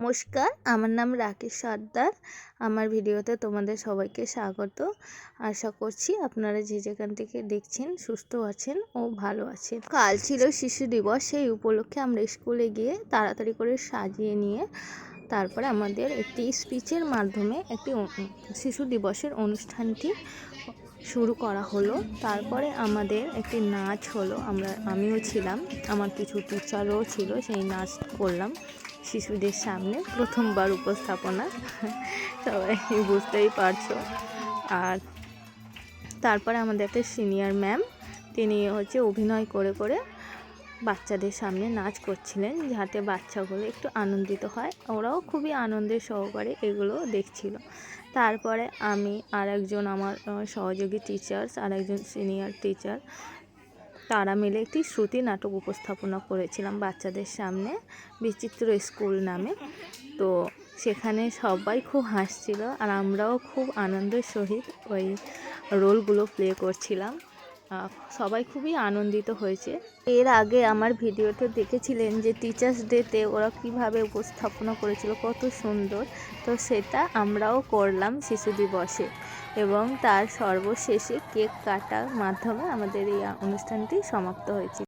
নমস্কার, আমার নাম রাকেশ সর্দার। আমার ভিডিওতে তোমাদের সবাইকে স্বাগত। আশা করছি আপনারা যে যেখান থেকে দেখছেন সুস্থ আছেন ও ভালো আছেন। কাল ছিল শিশু দিবস, সেই উপলক্ষে আমরা স্কুলে গিয়ে তাড়াতাড়ি করে সাজিয়ে নিয়ে তারপরে আমাদের একটি স্পিচের মাধ্যমে একটি শিশু দিবসের অনুষ্ঠানটি শুরু করা হলো। তারপরে আমাদের একটি নাচ হলো, আমিও ছিলাম, আমার কিছু টিচারও ছিল। সেই নাচ করলাম শিশুদের সামনে, প্রথমবার উপস্থাপনা, সবাই বুঝতেই পারছো। আর তারপরে আমাদের একটা সিনিয়র ম্যাম, তিনি অভিনয় করে করে বাচ্চাদের সামনে নাচ করছিলেন, যাতে বাচ্চাগুলো একটু আনন্দিত হয়। ওরাও খুবই আনন্দের সহকারে এগুলো দেখছিল। তারপরে আমি আর একজন আমার সহযোগী টিচার্স আর একজন সিনিয়র টিচার, তারা মিলে একটি শ্রুতি নাটক উপস্থাপনা করেছিলাম বাচ্চাদের সামনে, বিচিত্র স্কুল নামে। তো সেখানে সবাই খুব হাসছিল আর আমরাও খুব আনন্দের সহিত ওই রোলগুলো প্লে করছিলাম। সবাই খুবই আনন্দিত হয়েছে। এর আগে আমার ভিডিওতে দেখেছিলেন যে টিচার্স ডেতে ওরা কিভাবে উপস্থাপনা করেছিল, কত সুন্দর। তো সেটা আমরাও করলাম শিশু দিবসে, এবং তার সর্বশেষে কেক কাটার মাধ্যমে আমাদের এই অনুষ্ঠানটি সমাপ্ত হয়েছিল।